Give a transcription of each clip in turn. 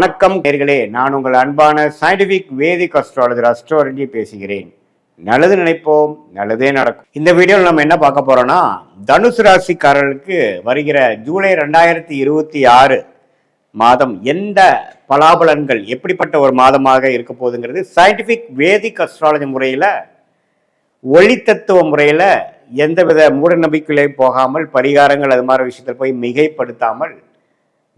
வணக்கம் நேயர்களே, நான் உங்கள் அன்பான சயின்டிபிக் வேதிக் அஸ்ட்ராலஜர் அஸ்ட்ராலஜி பேசுகிறேன். நல்லது நினைப்போம், நல்லதே நடக்கும். இந்த வீடியோவில் நம்ம என்ன பார்க்க போறோம்னா, தனுசு ராசிக்காரர்களுக்கு வருகிற ஜூலை 2026 மாதம் எந்த பலாபலன்கள் எப்படிப்பட்ட ஒரு மாதமாக இருக்க போகுதுங்கிறது சயின்டிபிக் வேதிக் அஸ்ட்ராலஜி முறையில், ஒளி தத்துவ முறையில் எந்தவித மூட நம்பிக்கையிலையும் போகாமல், பரிகாரங்கள் அது மாதிரி விஷயத்தில் போய் மிகைப்படுத்தாமல்,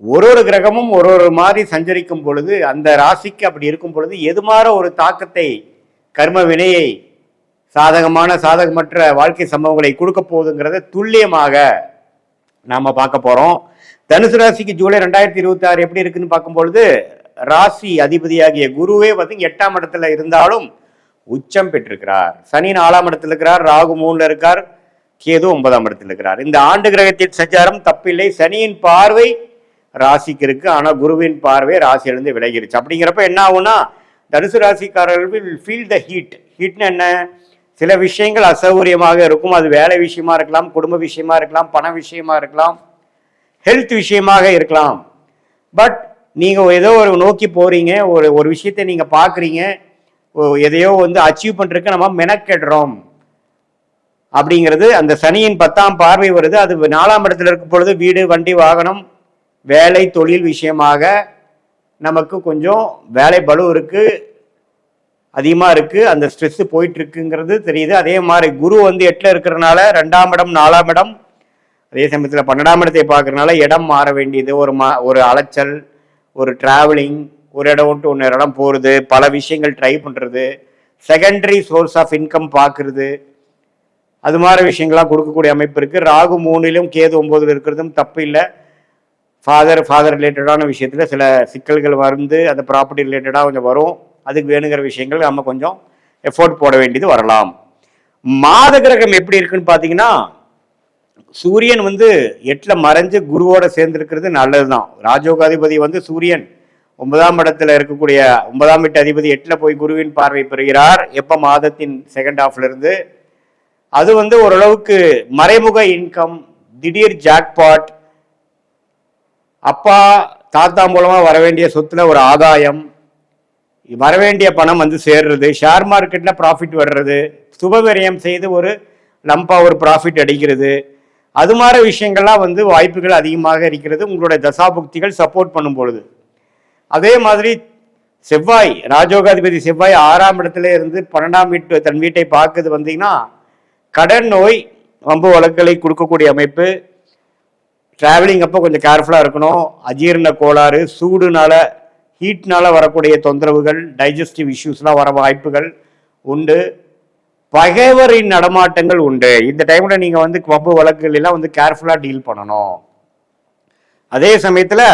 ஒரு கிரகமும் ஒரு மாதிரி சஞ்சரிக்கும் பொழுது அந்த ராசிக்கு அப்படி இருக்கும் பொழுது எது மாதிரி ஒரு தாக்கத்தை, கர்ம வினையை, சாதகமான சாதகமற்ற வாழ்க்கை சம்பவங்களை கொடுக்க போகுதுங்கிறத துல்லியமாக நாம பார்க்க போறோம். தனுசு ராசிக்கு ஜூலை 2026 எப்படி இருக்குன்னு பார்க்கும்பொழுது, ராசி அதிபதியாகிய குருவே வந்து 8ஆம் இடத்துல இருந்தாலும் உச்சம் பெற்றிருக்கிறார். சனி 4ஆம் இடத்துல இருக்கிறார், ராகு 3ல இருக்கார், கேது 9ஆம் இடத்துல இருக்கிறார். இந்த ஆண்டு கிரகத்தின் சஞ்சாரம் தப்பில்லை. சனியின் பார்வை ராசிக்கு இருக்கு, ஆனா குருவின் பார்வை ராசியிலிருந்து விலகிருச்சு. அப்படிங்கிறப்ப என்ன ஆகும்னா, தனுசு ராசிக்காரர்கள் ஃபீல் த ஹீட். ஹீட்னு என்ன? சில விஷயங்கள் அசௌகரியமாக இருக்கும். அது வேலை விஷயமா இருக்கலாம், குடும்ப விஷயமா இருக்கலாம், பண விஷயமா இருக்கலாம், ஹெல்த் விஷயமாக இருக்கலாம். பட் நீங்க ஏதோ ஒரு நோக்கி போறீங்க, ஒரு விஷயத்தை நீங்க பாக்குறீங்க, எதையோ வந்து அச்சீவ் பண்றதுக்கு நம்ம மெனக்கெடுறோம் அப்படிங்கிறது. அந்த சனியின் 10ஆம் பார்வை வருது. அது 4ஆம் இடத்துல இருக்கும் பொழுது வீடு, வண்டி, வாகனம், வேலை, தொழில் விஷயமாக நமக்கு கொஞ்சம் வேலை பளு இருக்கு, அதிகமாக இருக்கு, அந்த ஸ்ட்ரெஸ் போயிட்டு இருக்குங்கிறது தெரியுது. அதே மாதிரி குரு வந்து 8ல இருக்கிறதுனால 2ஆம் இடம், 4ஆம் இடம், அதே சமயத்தில் 12ஆம் இடத்தை பார்க்கறதுனால இடம் மாற வேண்டியது, ஒரு அலைச்சல், ஒரு டிராவலிங், ஒரு இடம் விட்டு ஒன்று இடம் போகிறது, பல விஷயங்கள் ட்ரை பண்ணுறது, செகண்டரி சோர்ஸ் ஆஃப் இன்கம் பார்க்கறது, அது மாதிரி விஷயங்கள்லாம் கொடுக்கக்கூடிய அமைப்பு இருக்குது. ராகு 3லும் கேது 9ல் இருக்கிறதும் தப்பு இல்லை. ஃபாதர் ரிலேட்டடான விஷயத்தில் சில சிக்கல்கள் வந்து அந்த ப்ராப்பர்ட்டி ரிலேட்டடாக கொஞ்சம் வரும். அதுக்கு வேணுங்கிற விஷயங்கள் நம்ம கொஞ்சம் எஃபோர்ட் போட வேண்டியது வரலாம். மாத கிரகம் எப்படி இருக்குன்னு பார்த்தீங்கன்னா, சூரியன் வந்து 8ல மறைஞ்சு குருவோட சேர்ந்துருக்கிறது நல்லது தான். ராஜயோகாதிபதி வந்து சூரியன் 9ஆம் இடத்துல இருக்கக்கூடிய 9ஆம் வீட்டு அதிபதி 8ல போய் குருவின் பார்வை பெறுகிறார். எப்போ? மாதத்தின் செகண்ட் ஹாஃப்ல இருந்து. அது வந்து ஓரளவுக்கு மறைமுக இன்கம், திடீர் ஜாக்பாட், அப்பா தாத்தா மூலமா வரவேண்டிய சொத்துல ஒரு ஆதாயம், வரவேண்டிய பணம் வந்து சேர்றது, ஷேர் மார்க்கெட்ல ப்ராஃபிட் வர்றது, சுபவிரயம் செய்து ஒரு லம்பா ஒரு ப்ராஃபிட் அடிக்கிறது, அது மாதிரி விஷயங்கள்லாம் வந்து வாய்ப்புகள் அதிகமாக இருக்கிறது உங்களுடைய தசாபுக்திகள் சப்போர்ட் பண்ணும் பொழுது. அதே மாதிரி செவ்வாய், ராஜயோகாதிபதி செவ்வாய் 6ஆம் இடத்துல இருந்து 12ஆம் வீட்டு தன் வீட்டை பார்க்குது. வந்தீங்கன்னா கடன் நோய், வம்பு வழக்குகளை கொடுக்கக்கூடிய அமைப்பு. டிராவலிங் அப்போ கொஞ்சம் கேர்ஃபுல்லாக இருக்கணும். அஜீரண கோளாறு, சூடுனால, ஹீட்னால வரக்கூடிய தொந்தரவுகள், டைஜஸ்டிவ் இஷ்யூஸ்லாம் வர வாய்ப்புகள் உண்டு. பகைவரின் நடமாட்டங்கள் உண்டு. இந்த டைமில் நீங்கள் வந்து வம்பு வழக்குகள் எல்லாம் வந்து கேர்ஃபுல்லாக டீல் பண்ணணும். அதே சமயத்தில்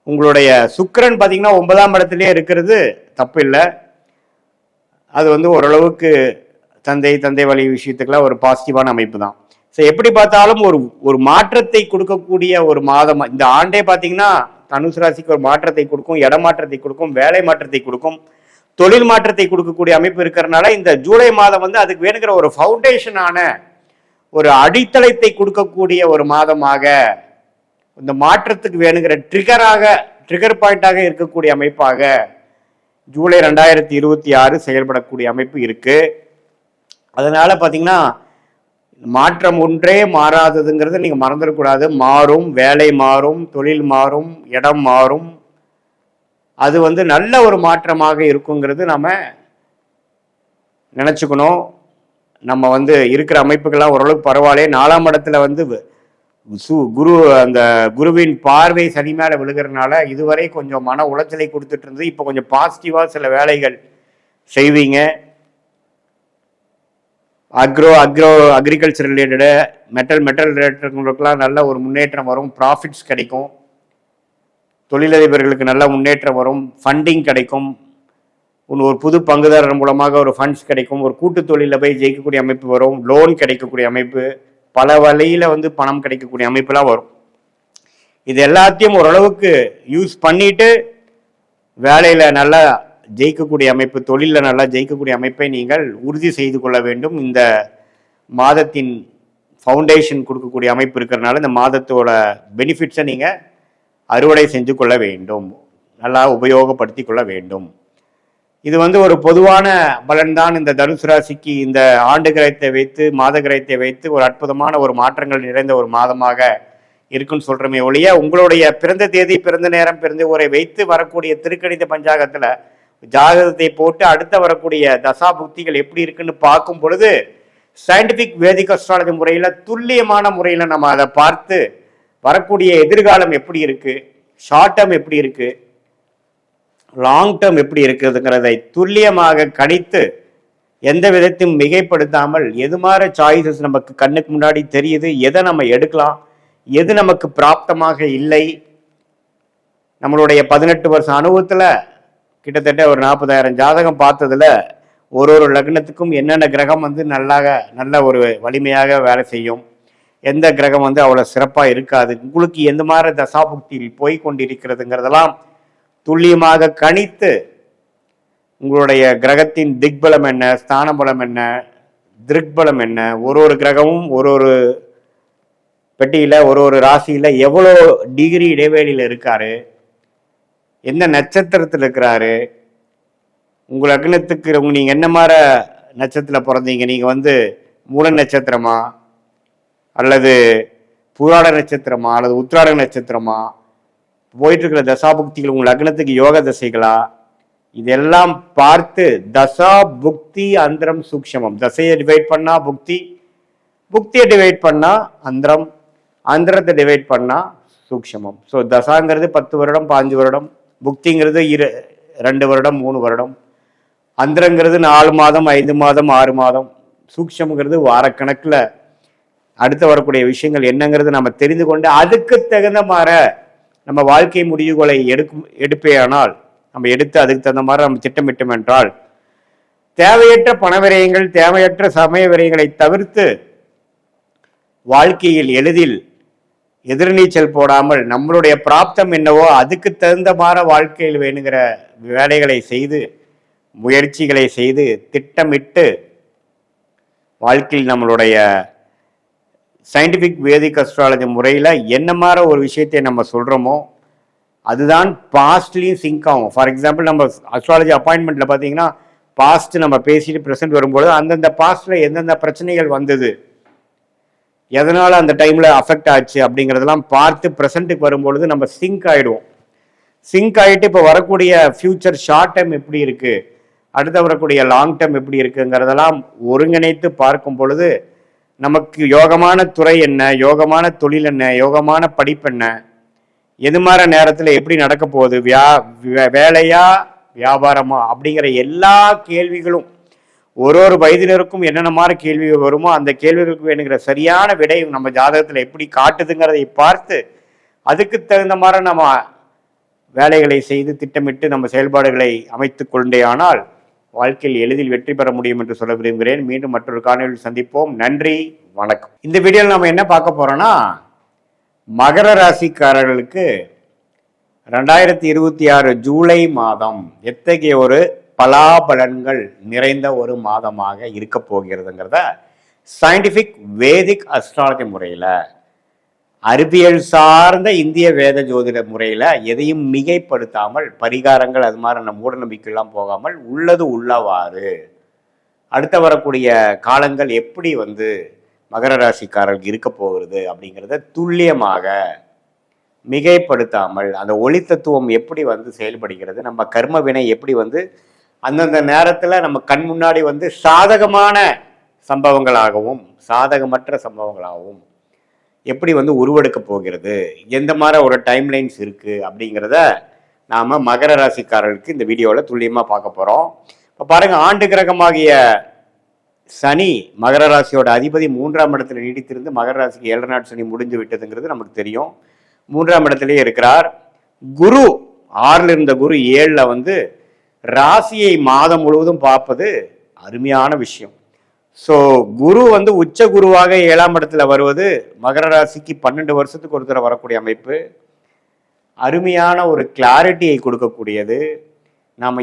உங்களுடைய சுக்கிரன் பார்த்தீங்கன்னா 9ஆம் இடத்துலேயே இருக்கிறது தப்பு இல்லை. அது வந்து ஓரளவுக்கு தந்தை வழி விஷயத்துக்கெல்லாம் ஒரு பாசிட்டிவான அமைப்பு தான். ஸோ எப்படி பார்த்தாலும் ஒரு மாற்றத்தை கொடுக்கக்கூடிய ஒரு மாதம் இந்த ஆண்டே பார்த்தீங்கன்னா தனுசு ராசிக்கு ஒரு மாற்றத்தை கொடுக்கும், இடமாற்றத்தை கொடுக்கும், வேலை மாற்றத்தை கொடுக்கும், தொழில் மாற்றத்தை கொடுக்கக்கூடிய அமைப்பு இருக்கிறதுனால இந்த ஜூலை மாதம் வந்து அதுக்கு வேணுங்கிற ஒரு ஃபவுண்டேஷனான ஒரு அடித்தளத்தை கொடுக்கக்கூடிய ஒரு மாதமாக, இந்த மாற்றத்துக்கு வேணுங்கிற ட்ரிகர் பாயிண்டாக இருக்கக்கூடிய அமைப்பாக ஜூலை 2026 செயல்படக்கூடிய அமைப்பு இருக்கு. அதனால பார்த்தீங்கன்னா மாற்றம் ஒன்றே மாறாததுங்கிறத நீங்க மறந்துடக்கூடாது. மாறும், வேலை மாறும், தொழில் மாறும், இடம் மாறும். அது வந்து நல்ல ஒரு மாற்றமாக இருக்குங்கிறது நம்ம நினைச்சுக்கணும். நம்ம வந்து இருக்கிற அமைப்புகள்லாம் ஓரளவுக்கு பரவாயில்ல. 4ஆம் இடத்துல வந்து அந்த குருவின் பார்வை சனி மேல விழுகிறதுனால இதுவரை கொஞ்சம் மன உளைச்சலை கொடுத்துட்டு இருந்தது. இப்போ கொஞ்சம் பாசிட்டிவா சில வேலைகள் செய்வீங்க. அக்ரிகல்ச்சர் ரிலேட்டடு, மெட்டல் ரிலேட்டடுங்களுக்கெல்லாம் நல்ல ஒரு முன்னேற்றம் வரும், ப்ராஃபிட்ஸ் கிடைக்கும், தொழிலதிபர்களுக்கு நல்ல முன்னேற்றம் வரும், ஃபண்டிங் கிடைக்கும், ஒரு புது பங்குதாரர் மூலமாக ஒரு ஃபண்ட்ஸ் கிடைக்கும், ஒரு கூட்டு தொழிலில் போய் ஜெயிக்கக்கூடிய அமைப்பு வரும், லோன் கிடைக்கக்கூடிய அமைப்பு, பல வழியில் வந்து பணம் கிடைக்கக்கூடிய அமைப்புலாம் வரும். இது எல்லாத்தையும் ஓரளவுக்கு யூஸ் பண்ணிட்டு வேலையில் நல்லா ஜெயிக்கக்கூடிய அமைப்பு, தொழிலில் நல்லா ஜெயிக்கக்கூடிய அமைப்பை நீங்கள் உறுதி செய்து கொள்ள வேண்டும். இந்த மாதத்தின் ஃபவுண்டேஷன் கொடுக்கக்கூடிய அமைப்பு இருக்கிறதுனால இந்த மாதத்தோட பெனிஃபிட்ஸை நீங்கள் அறுவடை செஞ்சு கொள்ள வேண்டும். நல்லா உபயோகப்படுத்தி கொள்ள வேண்டும். இது ஒரு பொதுவான பலன்தான். இந்த தனுசு ராசிக்கு இந்த ஆண்டு கிரகத்தை வைத்து மாத கிரகத்தை வைத்து ஒரு அற்புதமான ஒரு மாற்றங்கள் நிறைந்த ஒரு மாதமாக இருக்குன்னு சொல்றமே ஒழிய, உங்களுடைய பிறந்த தேதி, பிறந்த நேரம், பிறந்த ஊரை வைத்து வரக்கூடிய திருக்கணித பஞ்சாங்கத்துல ஜாதகத்தை போட்டு அடுத்த வரக்கூடிய தசா புக்திகள் எப்படி இருக்குன்னு பார்க்கும் பொழுது சயின்டிபிக் வேதிக் அஸ்ட்ராலஜி முறையில துல்லியமான முறையில நம்ம அதை பார்த்து வரக்கூடிய எதிர்காலம் எப்படி இருக்கு, ஷார்ட் டேர்ம் எப்படி இருக்கு, லாங் டேர்ம் எப்படி இருக்குதுங்கிறதை துல்லியமாக கணித்து எந்த விதத்தையும் மிகைப்படுத்தாமல் எது மாதிரி சாய்ஸஸ் நமக்கு கண்ணுக்கு முன்னாடி தெரியுது, எதை நம்ம எடுக்கலாம், எது நமக்கு பிராப்தமாக இல்லை. நம்மளுடைய 18 வருஷம் அனுபவத்துல கிட்டத்தட்ட ஒரு 40,000 ஜாதகம் பார்த்ததுல ஒரு லக்னத்துக்கும் என்னென்ன கிரகம் நல்ல ஒரு வலிமையாக வேலை செய்யும், எந்த கிரகம் அவ்வளவு சிறப்பா இருக்காது, உங்களுக்கு எந்த மாதிரி தசாபுக்தியில் போய் கொண்டிருக்கிறதுங்கிறதெல்லாம் துல்லியமாக கணித்து உங்களுடைய கிரகத்தின் திக்பலம் என்ன, ஸ்தான பலம் என்ன, திருக்பலம் என்ன, ஒரு கிரகமும் ஒரு பெட்டியில ஒரு ராசியில எவ்வளோ டிகிரி இடைவெளியில இருக்காரு, எந்த நட்சத்திரத்தில் இருக்கிறாரு, உங்க லக்னத்துக்கு நீங்க என்ன மாதிரி நட்சத்திரத்தில் பிறந்தீங்க, நீங்க மூல நட்சத்திரமா அல்லது புராட நட்சத்திரமா அல்லது உத்திராட நட்சத்திரமா, போயிட்டு இருக்கிற தசாபுக்திகள் உங்க லக்னத்துக்கு யோக தசைகளா, இதெல்லாம் பார்த்து தசா புக்தி அந்தரம் சூக்ஷமம், தசையை டிவைட் பண்ணா புக்தி, புக்தியை டிவைட் பண்ணா அந்தரம், அந்தரத்தை டிவைட் பண்ணா சூக்ஷமம். ஸோ தசாங்கிறது 10 வருடம் 5 வருடம், புக்திங்கிறது 2 வருடம் 3 வருடம், அந்தரங்கிறது 4 மாதம் 5 மாதம் 6 மாதம், சூக்ஷம்ங்கிறது வாரக்கணக்கில் அடுத்து வரக்கூடிய விஷயங்கள் என்னங்கிறது நம்ம தெரிந்து கொண்டு அதுக்கு தகுந்த மாதிரி நம்ம வாழ்க்கை முடிவுகளை எடுப்பேயானால், நம்ம எடுத்து அதுக்கு தகுந்த மாதிரி நம்ம திட்டமிட்டோம் என்றால் தேவையற்ற பண விரயங்கள், தேவையற்ற சமய விரயங்களை தவிர்த்து வாழ்க்கையில் எளிதில் எதிர்நீச்சல் போடாமல் நம்மளுடைய பிராப்தம் என்னவோ அதுக்கு தகுந்த மாதிரி வாழ்க்கையில் வேணுங்கிற வேலைகளை செய்து, முயற்சிகளை செய்து, திட்டமிட்டு வாழ்க்கையில் நம்மளுடைய சயின்டிபிக் வேதிக் அஸ்ட்ராலஜி முறையில் என்ன மாதிரி ஒரு விஷயத்தை நம்ம சொல்கிறோமோ அதுதான் பாஸ்ட்லேயும் சிங்க் ஆகும். ஃபார் எக்ஸாம்பிள், நம்ம அஸ்ட்ராலஜி அப்பாயின்மெண்ட்டில் பார்த்தீங்கன்னா பாஸ்ட் நம்ம பேசிட்டு ப்ரெசென்ட் வரும்போது அந்தந்த பாஸ்டில் எந்தெந்த பிரச்சனைகள் வந்தது, எதனால் அந்த டைமில் அஃபெக்ட் ஆச்சு அப்படிங்கிறதெல்லாம் பார்த்து ப்ரெசண்ட்டுக்கு வரும்பொழுது நம்ம சிங்க் ஆகிடுவோம். சிங்க் ஆகிட்டு இப்போ வரக்கூடிய ஃபியூச்சர் ஷார்ட் டைம் எப்படி இருக்குது, அடுத்து வரக்கூடிய லாங் டேர்ம் எப்படி இருக்குங்கிறதெல்லாம் ஒருங்கிணைத்து பார்க்கும் பொழுது நமக்கு யோகமான துறை என்ன, யோகமான தொழில் என்ன, யோகமான படிப்பு என்ன, எது மாதிரி நேரத்தில் எப்படி நடக்க போகுது, வேலையா வியாபாரமா அப்படிங்கிற எல்லா கேள்விகளும் ஒரு வயதினருக்கும் என்னென்ன மாதிரி கேள்விகள் வருமோ அந்த கேள்விகளுக்கு வேணுங்கிற சரியான விடை நம்ம ஜாதகத்தில் எப்படி காட்டுதுங்கிறதை பார்த்து அதுக்கு தகுந்த மாதிரி நம்ம வேலைகளை செய்து திட்டமிட்டு நம்ம செயல்பாடுகளை அமைத்து கொண்டே ஆனால் வாழ்க்கையில் எளிதில் வெற்றி பெற முடியும் என்று சொல்ல விரும்புகிறேன். மீண்டும் மற்றொரு காணொலியில் சந்திப்போம். நன்றி, வணக்கம். இந்த வீடியோவில் நம்ம என்ன பார்க்க போறோம்னா, மகர ராசிக்காரர்களுக்கு 2026 ஜூலை மாதம் எத்தகைய ஒரு பலாபலன்கள் நிறைந்த ஒரு மாதமாக இருக்க போகிறதுங்கிறத சயின்டிபிக் வேதிக் அஸ்ட்ராலஜி முறையில், அறிவியல் சார்ந்த இந்திய வேத ஜோதிட முறையில் எதையும் மிகைப்படுத்தாமல், பரிகாரங்கள் அது மாதிரி மூட நம்பிக்கைலாம் போகாமல் உள்ளது உள்ளவாறு அடுத்த வரக்கூடிய காலங்கள் எப்படி மகர ராசிக்காரர்களுக்கு இருக்க போகிறது அப்படிங்கிறத துல்லியமாக மிகைப்படுத்தாமல், அந்த ஒளி தத்துவம் எப்படி செயல்படுகிறது, நம்ம கர்ம வினை எப்படி அந்தந்த நேரத்தில் நம்ம கண் முன்னாடி சாதகமான சம்பவங்களாகவும் சாதகமற்ற சம்பவங்களாகவும் எப்படி உருவெடுக்க போகிறது, எந்த மாதிரி ஒரு டைம்லைன்ஸ் இருக்குது அப்படிங்கிறத நாம் மகர ராசிக்காரர்களுக்கு இந்த வீடியோவில் துல்லியமாக பார்க்க போகிறோம். இப்போ பாருங்கள், ஆண்டு கிரகமாகிய சனி மகர ராசியோட அதிபதி 3ஆம் இடத்துல நீடித்திருந்து மகர ராசிக்கு 7 நாள் சனி முடிஞ்சு விட்டதுங்கிறது நமக்கு தெரியும். 3ஆம் இடத்துலேயே இருக்கிறார். குரு 6ல் இருந்த குரு 7ல் ராசியை மாதம் முழுவதும் பார்ப்பது அருமையான விஷயம். ஸோ குரு உச்ச குருவாக 7ஆம் இடத்துல வருவது மகர ராசிக்கு 12 வருஷத்துக்கு ஒரு தடவை வரக்கூடிய அமைப்பு. அருமையான ஒரு கிளாரிட்டியை கொடுக்கக்கூடியது. நாம்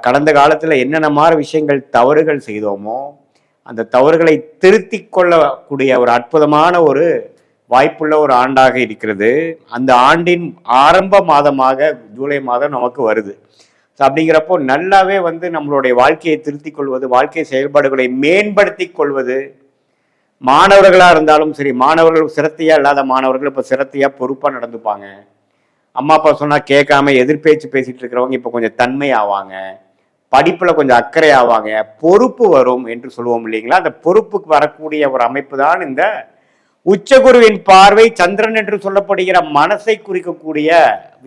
கடந்த காலத்தில் என்னென்ன மாதிரி விஷயங்கள் தவறுகள் செய்தோமோ அந்த தவறுகளை திருத்தி கொள்ளக்கூடிய ஒரு அற்புதமான ஒரு வாய்ப்புள்ள ஒரு ஆண்டாக இருக்கிறது. அந்த ஆண்டின் ஆரம்ப மாதமாக ஜூலை மாதம் நமக்கு வருது. ஸோ அப்படிங்கிறப்போ நல்லாவே வந்து நம்மளுடைய வாழ்க்கையை திருத்திக் கொள்வது, வாழ்க்கை செயல்பாடுகளை மேம்படுத்தி கொள்வது, மாணவர்களாக இருந்தாலும் சரி, மாணவர்கள் சிரத்தையாக இல்லாத மாணவர்கள் இப்போ சிரத்தையாக பொறுப்பாக நடந்துப்பாங்க. அம்மா அப்பா சொன்னால் கேட்காம எதிர்பேச்சு பேசிட்டு இருக்கிறவங்க இப்போ கொஞ்சம் தன்மை ஆவாங்க, படிப்பில் கொஞ்சம் அக்கறை ஆவாங்க, பொறுப்பு வரும் என்று சொல்லுவோம் இல்லைங்களா. அந்த பொறுப்புக்கு வரக்கூடிய ஒரு அமைப்பு தான் இந்த உச்சகுருவின் பார்வை. சந்திரன் என்று சொல்லப்படுகிற மனசை குறிக்கக்கூடிய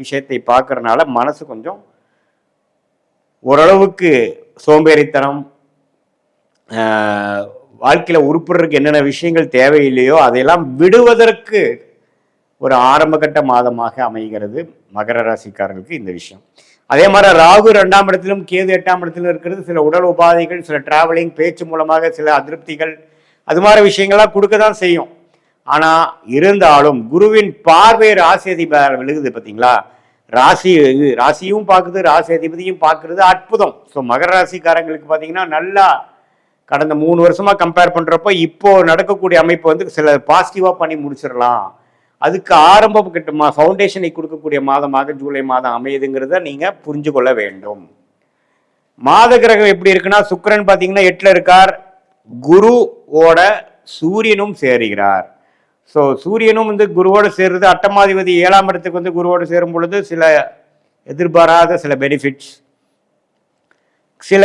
விஷயத்தை பார்க்கறதுனால மனசு கொஞ்சம் ஓரளவுக்கு சோம்பேறித்தனம், வாழ்க்கையில் உருப்படுறதுக்கு என்னென்ன விஷயங்கள் தேவையில்லையோ அதையெல்லாம் விடுவதற்கு ஒரு ஆரம்பகட்ட மாதமாக அமைகிறது மகர ராசிக்காரர்களுக்கு இந்த விஷயம். அதே மாதிரி ராகு 2ஆம் இடத்திலும் கேது 8ஆம் இடத்திலும் இருக்கிறது. சில உடல் உபாதைகள், சில டிராவலிங், பேச்சு மூலமாக சில அதிருப்திகள், அது மாதிரி விஷயங்கள்லாம் கொடுக்க தான் செய்யும். ஆனால் இருந்தாலும் குருவின் பார்வை ராசி அதிபதி விழுகுது பார்த்தீங்களா. ராசியும் பார்க்குது, ராசி அதிபதியும் பார்க்கறது அற்புதம். ஸோ மகர ராசிக்காரங்களுக்கு பார்த்தீங்கன்னா நல்லா கடந்த 3 வருஷமா கம்பேர் பண்ணுறப்போ இப்போ நடக்கக்கூடிய அமைப்பு வந்து சில பாசிட்டிவாக பண்ணி முடிச்சிடலாம். அதுக்கு ஆரம்பம் கிட்ட ஃபவுண்டேஷனை கொடுக்கக்கூடிய மாதமாக ஜூலை மாதம் அமையுதுங்கிறத நீங்கள் புரிஞ்சு கொள்ள வேண்டும். மாத கிரகம் எப்படி இருக்குன்னா, சுக்கிரன் பார்த்தீங்கன்னா 8ல் இருக்கார், குருவோட சூரியனும் சேருகிறார். ஸோ சூரியனும் வந்து குருவோடு சேர்றது, அட்டமாதிபதி 7ஆம் இடத்துக்கு வந்து குருவோடு சேரும் பொழுது சில எதிர்பாராத சில பெனிஃபிட்ஸ், சில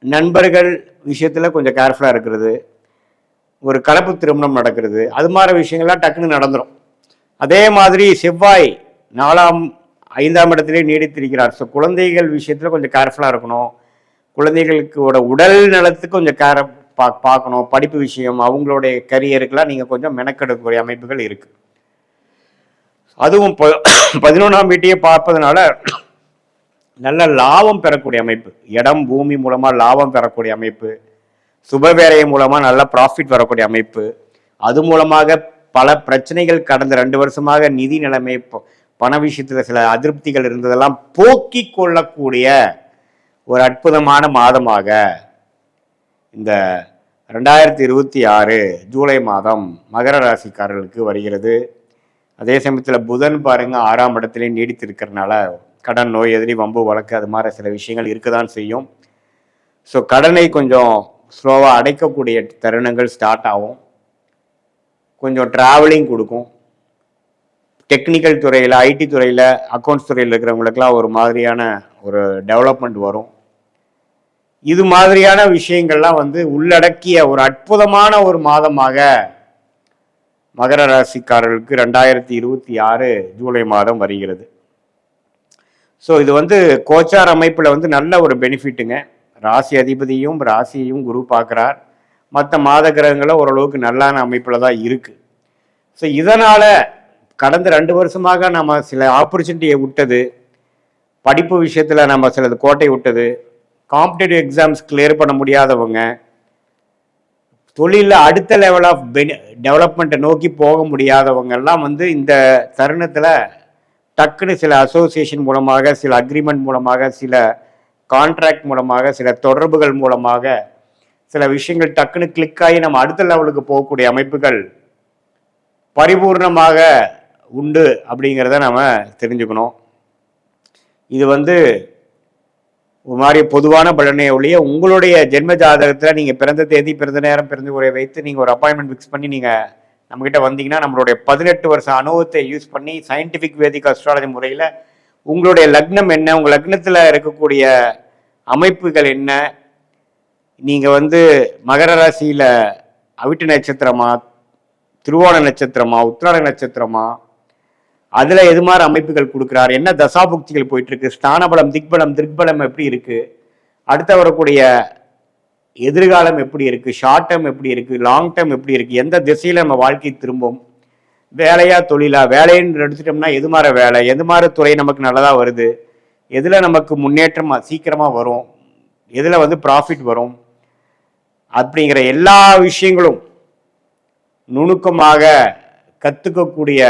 நண்பர்கள் விஷயத்தில் கொஞ்சம் கேர்ஃபுல்லாக இருக்கிறது, ஒரு கலப்பு திருமணம் நடக்கிறது, அது மாதிரி விஷயங்கள்லாம் டக்குன்னு நடந்துடும். அதே மாதிரி செவ்வாய் 4ஆம் 5ஆம் இடத்திலே நீடித்திருக்கிறார். ஸோ குழந்தைகள் விஷயத்தில் கொஞ்சம் கேர்ஃபுல்லாக இருக்கணும். குழந்தைகளுக்கு உடல் நலத்துக்கு கொஞ்சம் பார்க்கணும். படிப்பு விஷயம், அவங்களுடைய கரியருக்கெல்லாம் நீங்கள் கொஞ்சம் மெனக்கெடுக்கக்கூடிய அமைப்புகள் இருக்குது. அதுவும் 11ஆம் வீட்டையே பார்ப்பதனால நல்ல லாபம் பெறக்கூடிய அமைப்பு, இடம் பூமி மூலமாக லாபம் பெறக்கூடிய அமைப்பு, சுப வேலை மூலமாக நல்ல ப்ராஃபிட் வரக்கூடிய அமைப்பு, அது மூலமாக பல பிரச்சனைகள் கடந்த 2 வருஷமாக நிதி நிலைமை, பண விஷயத்தில் சில அதிருப்திகள் இருந்ததெல்லாம் போக்கி கொள்ளக்கூடிய ஒரு அற்புதமான மாதமாக இந்த 2026 ஜூலை மாதம் மகர ராசிக்காரர்களுக்கு வருகிறது. அதே சமயத்தில் புதன் பாருங்க 6ஆம் இடத்துல நீடித்திருக்கிறதுனால கடன், நோய், எதிரி, வம்பு, வழக்கு, அது மாதிரி சில விஷயங்கள் இருக்க தான் செய்யும். ஸோ கடனை கொஞ்சம் ஸ்லோவாக அடைக்கக்கூடிய தருணங்கள் ஸ்டார்ட் ஆகும். கொஞ்சம் ட்ராவலிங் கொடுக்கும். டெக்னிக்கல் துறையில், ஐடி துறையில், அக்கௌண்ட்ஸ் துறையில் இருக்கிறவங்களுக்கெல்லாம் ஒரு மாதிரியான ஒரு டெவலப்மெண்ட் வரும். இது மாதிரியான விஷயங்கள்லாம் வந்து உள்ளடக்கிய ஒரு அற்புதமான ஒரு மாதமாக மகர ராசிக்காரர்களுக்கு 2026 ஜூலை மாதம் வருகிறது. ஸோ இது வந்து கோச்சார் அமைப்பில் வந்து நல்ல ஒரு பெனிஃபிட்டுங்க. ராசி அதிபதியும் ராசியையும் குரு பார்க்குறார். மற்ற மாத கிரகங்களும் ஓரளவுக்கு நல்லான அமைப்பில் தான் இருக்குது. ஸோ இதனால் கடந்த 2 வருஷமாக நம்ம சில ஆப்பர்ச்சுனிட்டியை விட்டது, படிப்பு விஷயத்தில் நம்ம சிலது கோட்டை விட்டது, காம்படிட்டிவ் எக்ஸாம்ஸ் கிளியர் பண்ண முடியாதவங்க, தொழிலில் அடுத்த லெவல் ஆஃப் டெவலப்மெண்ட்டை நோக்கி போக முடியாதவங்கெல்லாம் வந்து இந்த தருணத்தில் டக்குன்னு சில அசோசியேஷன் மூலமாக, சில அக்ரிமெண்ட் மூலமாக, சில கான்ட்ராக்ட் மூலமாக, சில தொடர்புகள் மூலமாக சில விஷயங்கள் டக்குன்னு கிளிக் ஆகி நம்ம அடுத்த லெவலுக்கு போகக்கூடிய அமைப்புகள் பரிபூர்ணமாக உண்டு அப்படிங்கிறத நம்ம தெரிஞ்சுக்கணும். இது வந்து ஒரு மாதிரி பொதுவான பலனை ஒழிய உங்களுடைய ஜென்ம ஜாதகத்தில் நீங்கள் பிறந்த தேதி, பிறந்த நேரம், பிறந்த உரை வைத்து நீங்கள் ஒரு அப்பாயின்மெண்ட் ஃபிக்ஸ் பண்ணி நீங்கள் நம்மக்கிட்ட வந்தீங்கன்னா நம்மளுடைய 18 வருஷ அனுபவத்தை யூஸ் பண்ணி சயின்டிஃபிக் வேதிக் அஸ்ட்ராலஜி முறையில் உங்களுடைய லக்னம் என்ன, உங்கள் லக்னத்தில் இருக்கக்கூடிய அமைப்புகள் என்ன, நீங்கள் வந்து மகர ராசியில் அவிட்ட நட்சத்திரமா, திருவோண நட்சத்திரமா, உத்திராட நட்சத்திரமா, அதில் எது மாதிரி அமைப்புகள் கொடுக்குறாரு, என்ன தசாபுக்திகள் போயிட்டுருக்கு, ஸ்தானபலம், திக்பலம் எப்படி இருக்குது, அடுத்த வரக்கூடிய எதிர்காலம் எப்படி இருக்குது, ஷார்ட் டேர்ம் எப்படி இருக்குது, லாங் டேர்ம் எப்படி இருக்குது, எந்த திசையில் நம்ம வாழ்க்கை திரும்பும், வேலையா தொழிலா, வேலைன்னு எடுத்துட்டோம்னா எது மாதிரி வேலை, எது மாதிரி துறை நமக்கு நல்லதாக வருது, எதில் நமக்கு முன்னேற்றம் சீக்கிரமாக வரும், எதில் வந்து ப்ராஃபிட் வரும், அப்படிங்கிற எல்லா விஷயங்களும் நுணுக்கமாக கற்றுக்கக்கூடிய,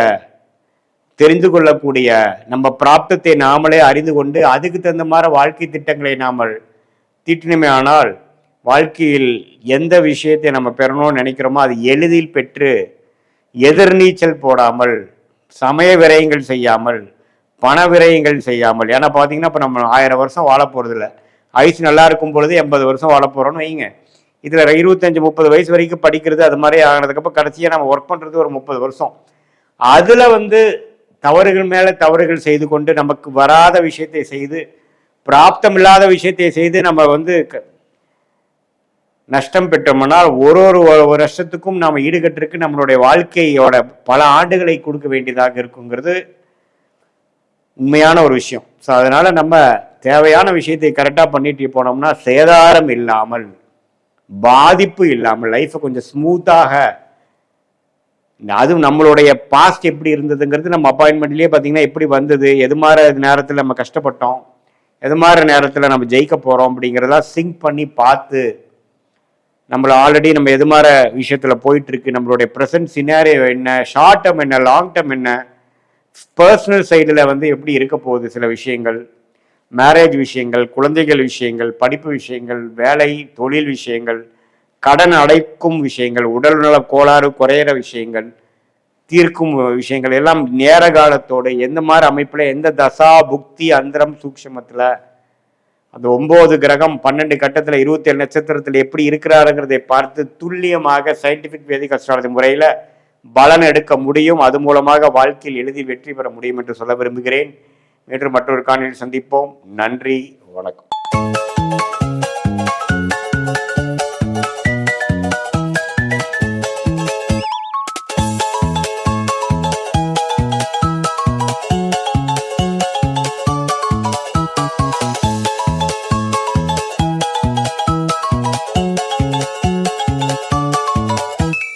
தெரிந்து கொள்ளக்கூடிய, நம்ம பிராப்தத்தை நாமளே அறிந்து கொண்டு அதுக்கு தகுந்த மாதிரி வாழ்க்கை திட்டங்களை நாம் தீட்டினமே ஆனால் வாழ்க்கையில் எந்த விஷயத்தை நம்ம பெறணும்னு நினைக்கிறோமோ அது எளிதில் பெற்று எதிர்நீச்சல் போடாமல், சமய விரயங்கள் செய்யாமல், பண விரயங்கள் செய்யாமல். ஏன்னா பார்த்தீங்கன்னா இப்போ நம்ம 1000 வருஷம் வாழ போகிறதில்ல. ஆயுசு நல்லா இருக்கும் பொழுது 80 வருஷம் வாழ போகிறோன்னு வைங்க. இதில் 25-30 வயசு வரைக்கும் படிக்கிறது அது மாதிரி ஆனதுக்கப்புறம் கடைசியாக நம்ம ஒர்க் பண்ணுறது ஒரு 30 வருஷம். அதில் தவறுகள் மேலே தவறுகள் செய்து கொண்டு நமக்கு வராத விஷயத்தை செய்து, பிராப்தம் இல்லாத விஷயத்தை செய்து நம்ம நஷ்டம் பெற்றோம்னால் ஒரு வருஷத்துக்கும் நாம் ஈடுகட்டிருக்கு நம்மளுடைய வாழ்க்கையோட பல ஆண்டுகளை கொடுக்க வேண்டியதாக இருக்குங்கிறது உண்மையான ஒரு விஷயம். ஸோ அதனால நம்ம தேவையான விஷயத்தை கரெக்டாக பண்ணிட்டு போனோம்னா சேதாரம் இல்லாமல், பாதிப்பு இல்லாமல் லைஃப்பை கொஞ்சம் ஸ்மூத்தாக, அதுவும் நம்மளுடைய பாஸ்ட் எப்படி இருந்ததுங்கிறது நம்ம அப்பாயின்மெண்ட்லேயே பார்த்தீங்கன்னா எப்படி வந்தது, எது மாதிரி நேரத்தில் நம்ம கஷ்டப்பட்டோம், எது மாதிரி நேரத்தில் நம்ம ஜெயிக்க போகிறோம் அப்படிங்கிறதெல்லாம் சிங்க் பண்ணி பார்த்து, நம்மளை ஆல்ரெடி நம்ம எது மாதிரி விஷயத்தில் போயிட்டுருக்கு, நம்மளுடைய ப்ரெசன்ட் சினாரியோ என்ன, ஷார்ட் டேர்ம் என்ன, லாங் டேர்ம் என்ன, பர்சனல் சைடில் எப்படி இருக்க போகுது, சில விஷயங்கள், மேரேஜ் விஷயங்கள், குழந்தைகள் விஷயங்கள், படிப்பு விஷயங்கள், வேலை தொழில் விஷயங்கள், கடன் அடைக்கும் விஷயங்கள், உடல்நல கோளாறு குறையிற விஷயங்கள், தீர்க்கும் விஷயங்கள் எல்லாம் நேர காலத்தோடு எந்த மாதிரி அமைப்பில், எந்த தசா புக்தி அந்தரம் சூக்ஷமத்தில், அந்த 9 கிரகம் 12 கட்டத்தில் 27 நட்சத்திரத்தில் எப்படி இருக்கிறாருங்கிறதை பார்த்து துல்லியமாக சயின்டிபிக் வேதிக் அஸ்ட்ராலஜி முறையில் பலன் எடுக்க முடியும். அது மூலமாக வாழ்க்கையில் எளிதில் வெற்றி பெற முடியும் என்று சொல்ல விரும்புகிறேன். மீண்டும் மற்றொரு காணொளியில் சந்திப்போம். நன்றி, வணக்கம்.